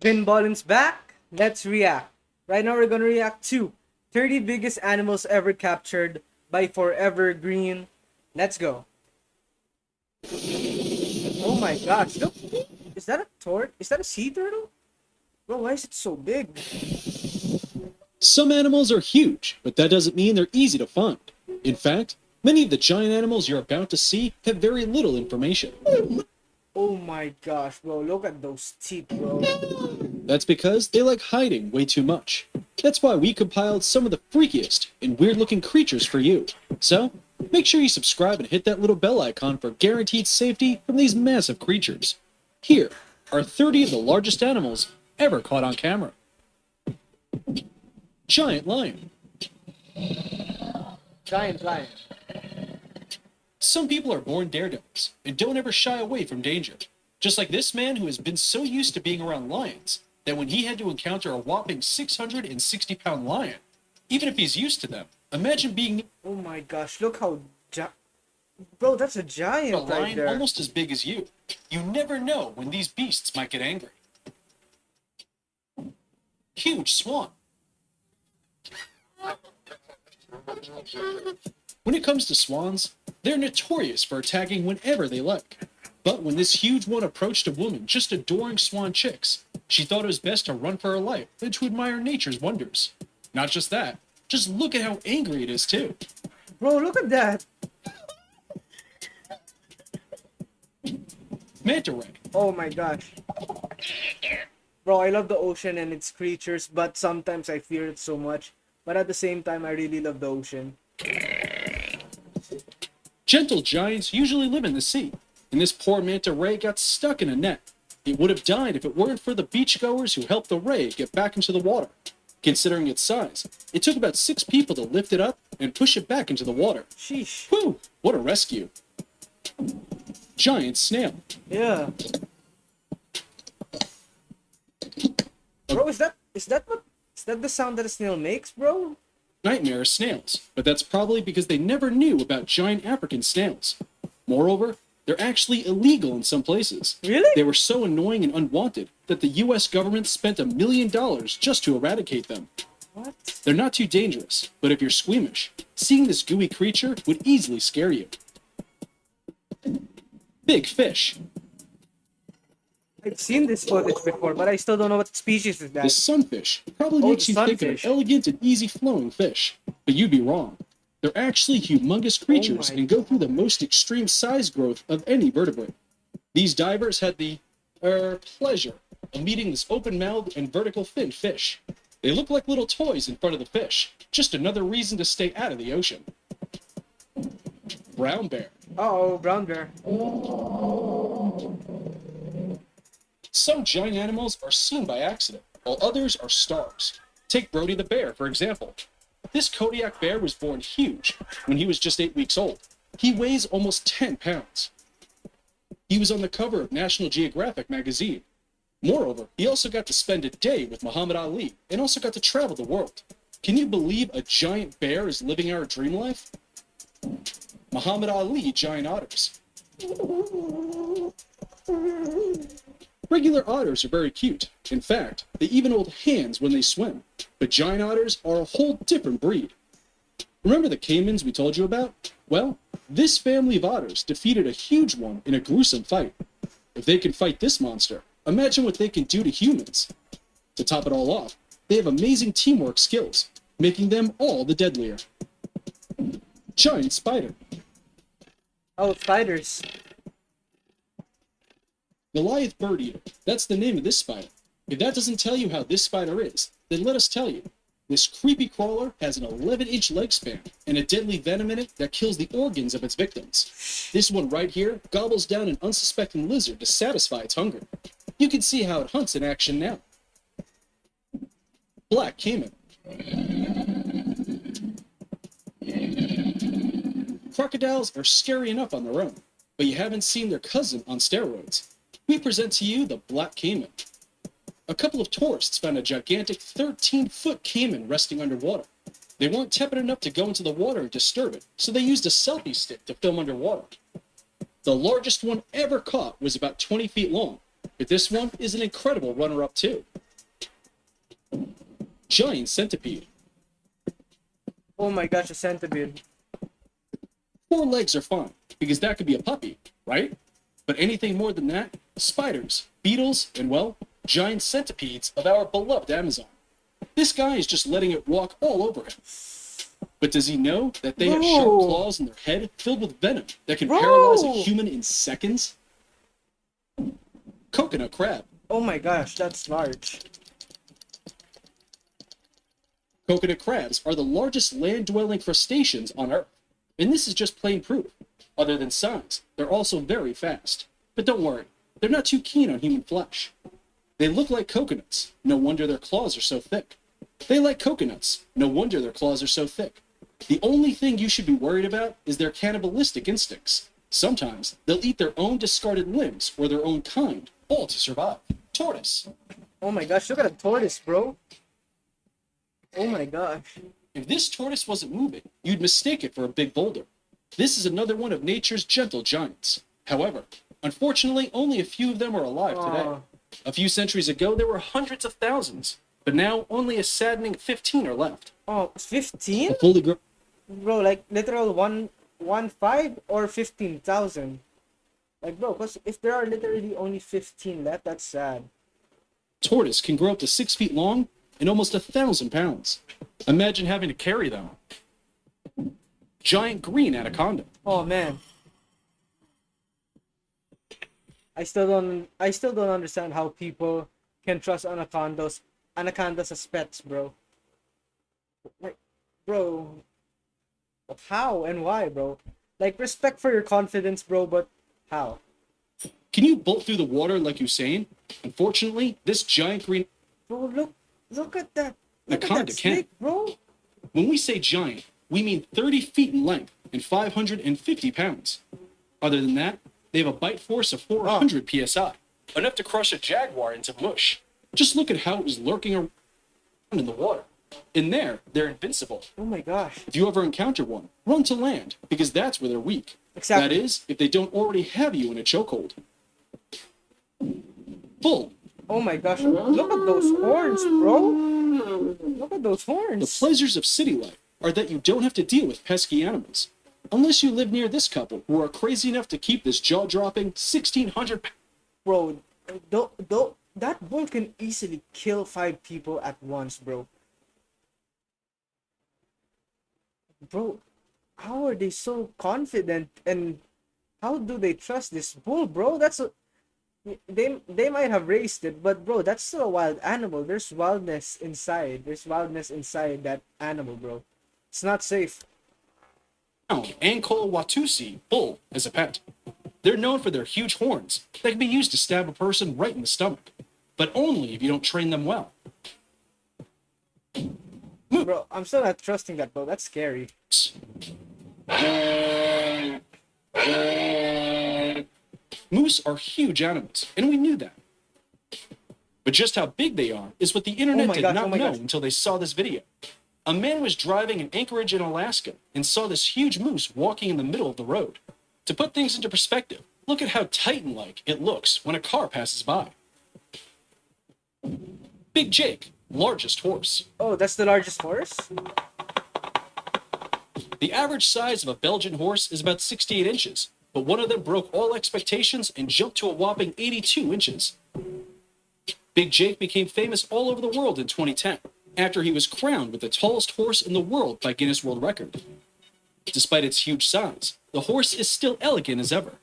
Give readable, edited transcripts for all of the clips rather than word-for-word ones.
Vin Ballin's back. Let's react. Right now we're gonna react to 30 biggest animals ever captured by Forever Green. Let's go. Oh my gosh, look. Is that a torque? Is that a sea turtle? Bro, why is it so big? Some animals are huge, but that doesn't mean they're easy to find. In fact, many of the giant animals you're about to see have very little information. Oh my gosh, bro, look at those teeth, bro. That's because they like hiding way too much. That's why we compiled some of the freakiest and weird-looking creatures for you. So, make sure you subscribe and hit that little bell icon for guaranteed safety from these massive creatures. Here are 30 of the largest animals ever caught on camera. Giant lion. Giant lion. Some people are born daredevils and don't ever shy away from danger. Just like this man who has been so used to being around lions that when he had to encounter a whopping 660-pound lion, even if he's used to them, imagine being Oh my gosh, look how bro, that's a a giant right lion there. almost as big as you. You never know when these beasts might get angry. Huge swan. When it comes to swans, they're notorious for attacking whenever they like. But when this huge one approached a woman just adoring swan chicks, she thought it was best to run for her life than to admire nature's wonders. Not just that, just look at how angry it is too. Bro, look at that. Manta ray. Oh my gosh. Bro, I love the ocean and its creatures, but sometimes I fear it so much. But at the same time, I really love the ocean. Gentle giants usually live in the sea, and this poor manta ray got stuck in a net. It would have died if it weren't for the beachgoers who helped the ray get back into the water. Considering its size, it took about 6 people to lift it up and push it back into the water. Sheesh. Whew, what a rescue. Giant snail. Yeah. Bro, is that the sound that a snail makes, bro? Nightmare are snails, but that's probably because they never knew about giant African snails. Moreover, they're actually illegal in some places. Really? They were so annoying and unwanted that the US government spent $1 million just to eradicate them. What? They're not too dangerous, but if you're squeamish, seeing this gooey creature would easily scare you. Big fish. I've seen this footage before, but I still don't know what species is The that. sunfish probably Oh, makes the you think of an sunfish. elegant and easy-flowing fish, but you'd be wrong. They're actually humongous creatures my and go through the most extreme size growth of any vertebrate. These divers had the pleasure of meeting this open-mouthed and vertical-finned fish. They look like little toys in front of the fish, just another reason to stay out of the ocean. Brown bear. Uh-oh, brown bear. Some giant animals are seen by accident, while others are stars. Take Brody the bear, for example. This Kodiak bear was born huge when he was just 8 weeks old. He weighs almost 10 pounds. He was on the cover of National Geographic magazine. Moreover, he also got to spend a day with Muhammad Ali and also got to travel the world. Can you believe a giant bear is living our dream life? Muhammad Ali giant otters. Regular otters are very cute. In fact, they even hold hands when they swim. But giant otters are a whole different breed. Remember the caimans we told you about? Well, this family of otters defeated a huge one in a gruesome fight. If they can fight this monster, imagine what they can do to humans. To top it all off, they have amazing teamwork skills, making them all the deadlier. Giant spider. Oh, spiders. Goliath bird eater. That's the name of this spider. If that doesn't tell you how this spider is, then let us tell you. This creepy crawler has an 11-inch leg span and a deadly venom in it that kills the organs of its victims. This one right here gobbles down an unsuspecting lizard to satisfy its hunger. You can see how it hunts in action now. Black caiman. Crocodiles are scary enough on their own, but you haven't seen their cousin on steroids. We present to you the black caiman. A couple of tourists found a gigantic 13-foot caiman resting underwater. They weren't tepid enough to go into the water and disturb it, so they used a selfie stick to film underwater. The largest one ever caught was about 20 feet long, but this one is an incredible runner-up too. giant centipede. Oh my gosh, a centipede. 4 legs are fine, because that could be a puppy, right? But anything more than that, spiders, beetles, and well, giant centipedes of our beloved Amazon. This guy is just letting it walk all over him. But does he know that they have sharp Bro. claws in their head filled with venom that can Bro. paralyze a human in seconds? Coconut crab. Oh my gosh, that's large. Coconut crabs are the largest land-dwelling crustaceans on Earth. And this is just plain proof. Other than size, they're also very fast. But don't worry, they're not too keen on human flesh. They look like coconuts. No wonder their claws are so thick. They like coconuts. No wonder their claws are so thick. The only thing you should be worried about is their cannibalistic instincts. Sometimes they'll eat their own discarded limbs or their own kind, all to survive. Tortoise. Oh my gosh, look at a tortoise, bro. Oh my gosh. If this tortoise wasn't moving, you'd mistake it for a big boulder. This is another one of nature's gentle giants. However, unfortunately, only a few of them are alive today. Aw. A few centuries ago, there were hundreds of thousands, but now only a saddening 15 are left. Oh, 15? A fully grown Bro, like literal 1.15 or 15,000. Like, bro, because if there are literally only 15 left, that's sad. tortoise can grow up to 6 feet long and almost 1,000 pounds. Imagine having to carry them. Giant green anaconda. Oh man. I still don't understand how people can trust anacondas as pets, bro. Like, bro, how and why, bro? Like, respect for your confidence, bro, but how? Can you bolt through the water like Usain? Unfortunately, this giant green Bro, look at that. Look at anaconda that can. snake, bro. When we say giant, we mean 30 feet in length and 550 pounds. Other than that, they have a bite force of 400 psi, enough to crush a jaguar into mush. Just look at how it was lurking around in the water. In there, they're invincible. Oh my gosh. If you ever encounter one, run to land, because that's where they're weak. Exactly. That is, if they don't already have you in a chokehold. Bull. Oh my gosh. Look at those horns, bro. Look at those The horns. pleasures of city life are that you don't have to deal with pesky animals. Unless you live near this couple who are crazy enough to keep this jaw-dropping 1,600 Bro, that bull can easily kill 5 people at once, bro. Bro, how are they so confident, and how do they trust this bull, bro? They might have raised it, but bro, that's still a wild animal. There's wildness inside. There's wildness inside that animal, bro. It's not safe. pound Ankole Watusi bull as a pet. They're known for their huge horns that can be used to stab a person right in the stomach, but only if you don't train them well. Bro, I'm still not trusting that, bro. That's scary. Moose are huge animals, and we knew that. But just how big they are is what the internet my did gosh, not oh my know gosh. until they saw this video. A man was driving in Anchorage in Alaska and saw this huge moose walking in the middle of the road. To put things into perspective, look at how Titan-like it looks when a car passes by. Big Jake, largest horse. Oh, that's the largest horse? The average size of a Belgian horse is about 68 inches, but one of them broke all expectations and jumped to a whopping 82 inches. Big Jake became famous all over the world in 2010, after he was crowned with the tallest horse in the world by Guinness World Record. Despite its huge size, the horse is still elegant as ever.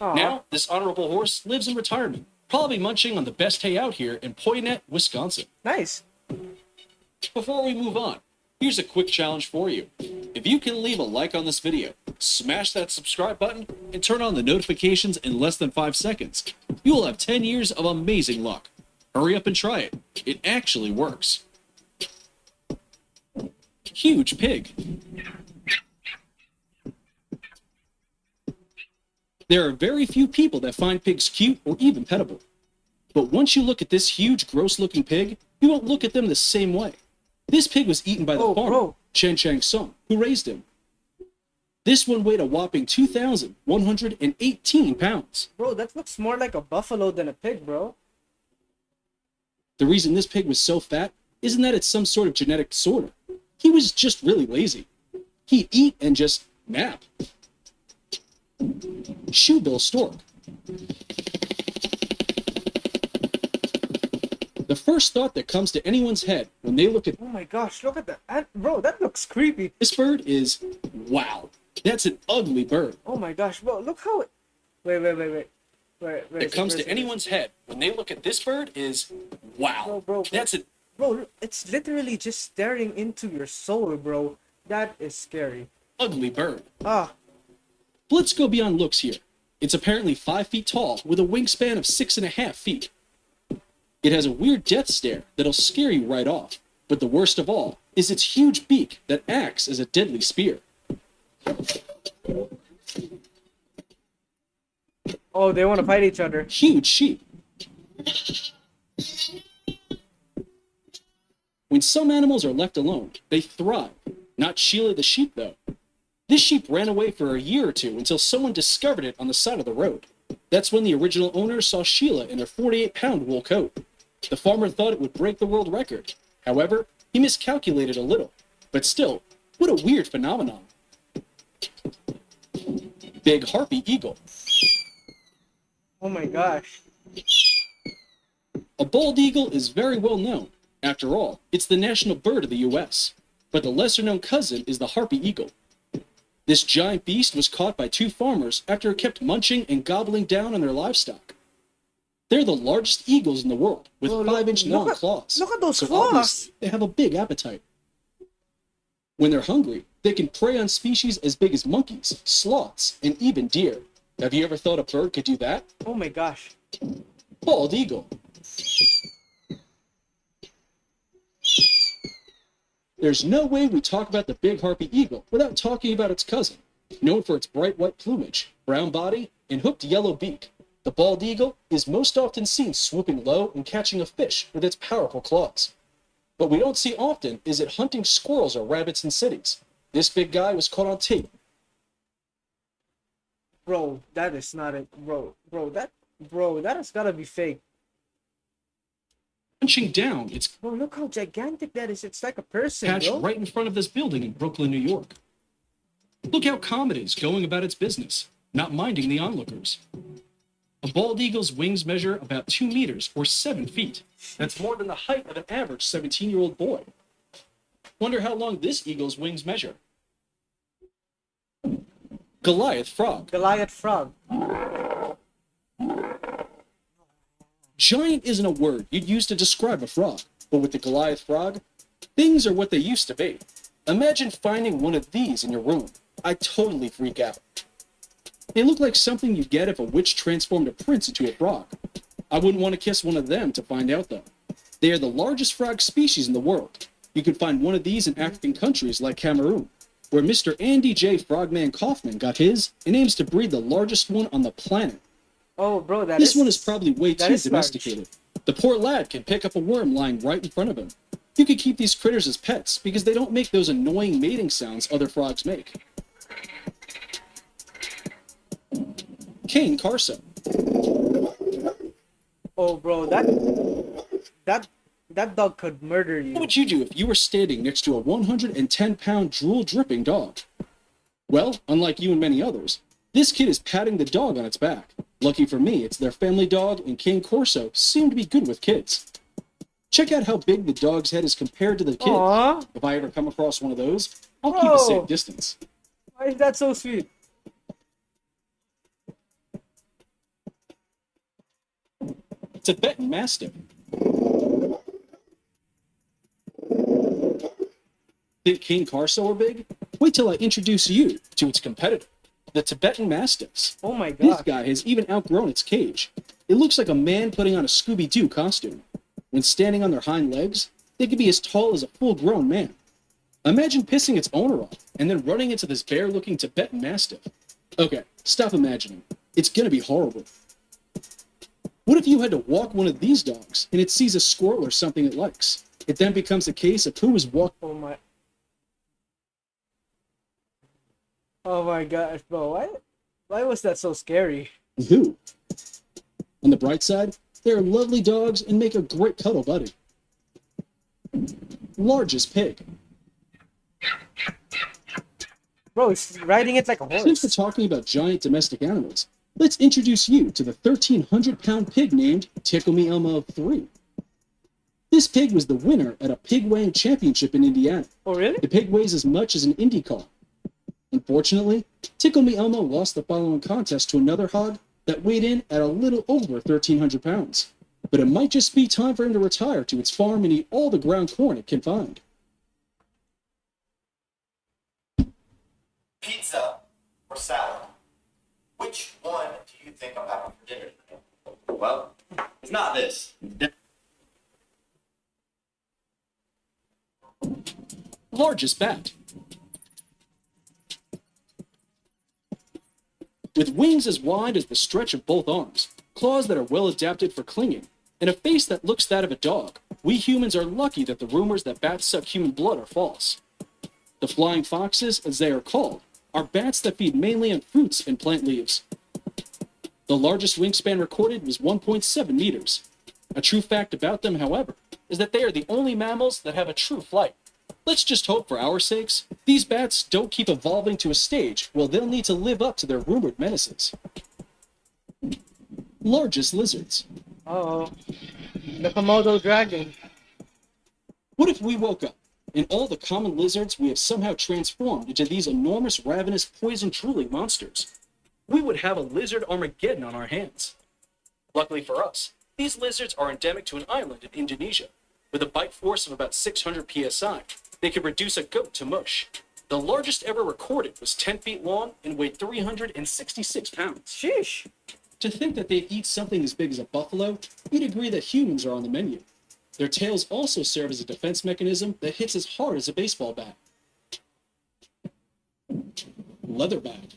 Aw. Now, this honorable horse lives in retirement, probably munching on the best hay out here in Poinet, Wisconsin. Nice. Before we move on, here's a quick challenge for you. If you can leave a like on this video, smash that subscribe button, and turn on the notifications in less than 5 seconds, you will have 10 years of amazing luck. Hurry up and try it. It actually works. Huge pig. There are very few people that find pigs cute or even pettable. But once you look at this huge, gross-looking pig, you won't look at them the same way. This pig was eaten by the Oh, farmer, bro. Chen Chang Sung, who raised him. This one weighed a whopping 2,118 pounds. Bro, that looks more like a buffalo than a pig, bro. The reason this pig was so fat isn't that it's some sort of genetic disorder. He was just really lazy. He'd eat and just nap. Shoebill stork. The first thought that comes to anyone's head when they look at Oh my gosh, look at that. Bro, that looks creepy. this bird is, wow, that's an ugly bird. Oh my gosh, bro, look how it... Wait. That comes to anyone's head when they look at this bird is, wow, Bro. that's an Bro, it's literally just staring into your soul, bro. That is scary. ugly bird. Ah, But let's go beyond looks here. It's apparently 5 feet tall with a wingspan of 6.5 feet. It has a weird death stare that'll scare you right off. But the worst of all is its huge beak that acts as a deadly spear. oh, they want to fight each other. Huge sheep. When some animals are left alone, they thrive. Not Sheila the sheep, though. This sheep ran away for a year or two until someone discovered it on the side of the road. That's when the original owner saw Sheila in her 48-pound wool coat. The farmer thought it would break the world record. However, he miscalculated a little. But still, what a weird phenomenon. Big harpy eagle. Oh my gosh. A bald eagle is very well known. After all, it's the national bird of the US. But the lesser-known cousin is the harpy eagle. This giant beast was caught by 2 farmers after it kept munching and gobbling down on their livestock. They're the largest eagles in the world, with Bro, 5-inch long claws. Look at those So claws. obviously, they have a big appetite. When they're hungry, they can prey on species as big as monkeys, sloths, and even deer. Have you ever thought a bird could do that? Oh my gosh. Bald eagle. There's no way we talk about the big harpy eagle without talking about its cousin. Known for its bright white plumage, brown body, and hooked yellow beak, the bald eagle is most often seen swooping low and catching a fish with its powerful claws. What we don't see often is it hunting squirrels or rabbits in cities. This big guy was caught on tape. Bro, that is not it. Bro, that has gotta be fake. Punching down its Bro, look how gigantic that is. It's like a person, patch bro. right in front of this building in Brooklyn, New York. Look how calm it is going about its business, not minding the onlookers. A bald eagle's wings measure about 2 meters or 7 feet. That's more than the height of an average 17-year-old boy. Wonder how long this eagle's wings measure. Goliath frog. Goliath frog. Giant isn't a word you'd use to describe a frog, but with the Goliath frog, things are what they used to be. Imagine finding one of these in your room. I'd totally freak out. They look like something you'd get if a witch transformed a prince into a frog. I wouldn't want to kiss one of them to find out, though. They are the largest frog species in the world. You can find one of these in African countries like Cameroon, where Mr. Andy J. Frogman Kaufman got his and aims to breed the largest one on the planet. Oh, bro, This one is probably way that too is domesticated. The poor lad can pick up a worm lying right in front of him. You could keep these critters as pets because they don't make those annoying mating sounds other frogs make. Cane Carso. Oh, bro, that dog could murder you. What would you do if you were standing next to a 110-pound drool-dripping dog? Well, unlike you and many others, this kid is patting the dog on its back. Lucky for me, it's their family dog, and Cane Corso seem to be good with kids. Check out how big the dog's head is compared to the kid. Aww. If I ever come across one of those, I'll keep a Bro. safe distance. Why is that so sweet? Tibetan Mastiff. Think Cane Corso are big? Wait till I introduce you to its competitor, the Tibetan Mastiffs. Oh my This god. guy has even outgrown its cage. It looks like a man putting on a Scooby-Doo costume. When standing on their hind legs, they could be as tall as a full-grown man. Imagine pissing its owner off and then running into this bear-looking Tibetan Mastiff. Okay, stop imagining. It's gonna be horrible. What if you had to walk one of these dogs and it sees a squirrel or something it likes? It then becomes a case of who is walking. Oh my. Oh my gosh, bro. Why was that so scary? Who? On the bright side, they are lovely dogs and make a great cuddle buddy. Largest pig. Bro, it's riding it like a Since we're horse. talking about giant domestic animals, let's introduce you to the 1,300-pound pig named Tickle Me Elmo 3. This pig was the winner at a pig weighing championship in Indiana. Oh, really? The pig weighs as much as an Indy car. Unfortunately, Tickle Me Elmo lost the following contest to another hog that weighed in at a little over 1,300 pounds. But it might just be time for him to retire to its farm and eat all the ground corn it can find. Pizza or salad? Which one do you think I'm having for dinner today? Well, it's not this. Largest bat. With wings as wide as the stretch of both arms, claws that are well adapted for clinging, and a face that looks that of a dog, we humans are lucky that the rumors that bats suck human blood are false. The flying foxes, as they are called, are bats that feed mainly on fruits and plant leaves. The largest wingspan recorded was 1.7 meters. A true fact about them, however, is that they are the only mammals that have a true flight. Let's just hope for our sakes, these bats don't keep evolving to a stage where they'll need to live up to their rumored menaces. Largest lizards. Uh-oh. The Komodo dragon. What if we woke up and all the common lizards we have somehow transformed into these enormous, ravenous, poison-drooling monsters? We would have a lizard Armageddon on our hands. Luckily for us, these lizards are endemic to an island in Indonesia. With a bite force of about 600 psi, they could reduce a goat to mush. The largest ever recorded was 10 feet long and weighed 366 pounds. Sheesh. To think that they'd eat something as big as a buffalo, we'd agree that humans are on the menu. Their tails also serve as a defense mechanism that hits as hard as a baseball bat. Leatherback.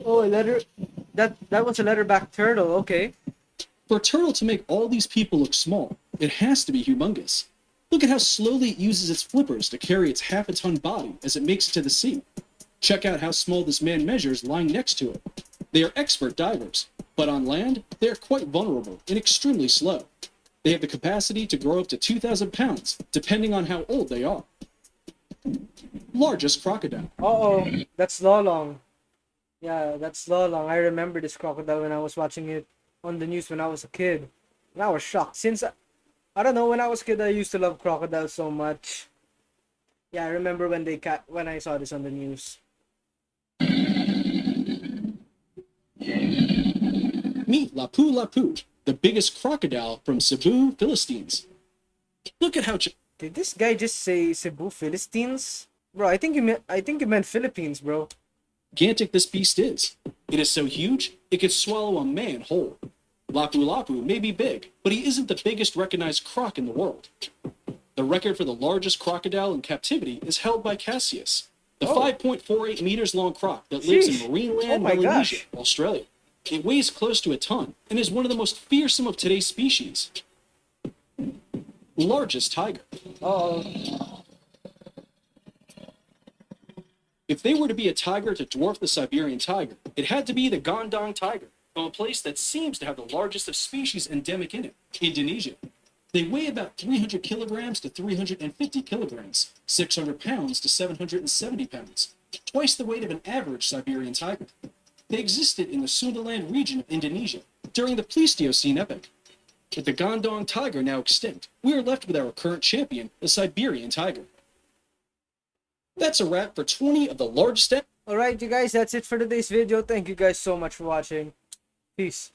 Oh, that was a leatherback turtle. Okay. For a turtle to make all these people look small, it has to be humongous. Look at how slowly it uses its flippers to carry its half-a-ton body as it makes it to the sea. Check out how small this man measures lying next to it. They are expert divers, but on land, they are quite vulnerable and extremely slow. They have the capacity to grow up to 2,000 pounds, depending on how old they are. Largest crocodile. Uh-oh. That's Lolong. Yeah, that's Lolong. I remember this crocodile when I was watching it on the news when I was a kid. And I was shocked. Since I don't know, when I was a kid, I used to love crocodiles so much. Yeah, I remember when I saw this on the news. Meet Lapu Lapu, the biggest crocodile from Cebu, Philippines. Look at how Did this guy just say Cebu Philistines? Bro, I think you meant Philippines, bro. gigantic this beast is. It is so huge, it could swallow a man whole. Lapu Lapu may be big, but he isn't the biggest recognized croc in the world. The record for the largest crocodile in captivity is held by Cassius, the 5.48 meters long croc that lives in marine land, Melanesia, Australia. It weighs close to a ton and is one of the most fearsome of today's species. Largest tiger. If they were to be a tiger to dwarf the Siberian tiger, it had to be the Gondang tiger, from a place that seems to have the largest of species endemic in it, Indonesia. They weigh about 300 kilograms to 350 kilograms, 600 pounds to 770 pounds, twice the weight of an average Siberian tiger. They existed in the Sundaland region of Indonesia during the Pleistocene epoch. With the Gondang tiger now extinct, we are left with our current champion, the Siberian tiger. That's a wrap for 20 of the largest... Alright, you guys, that's it for today's video. Thank you guys so much for watching. Peace.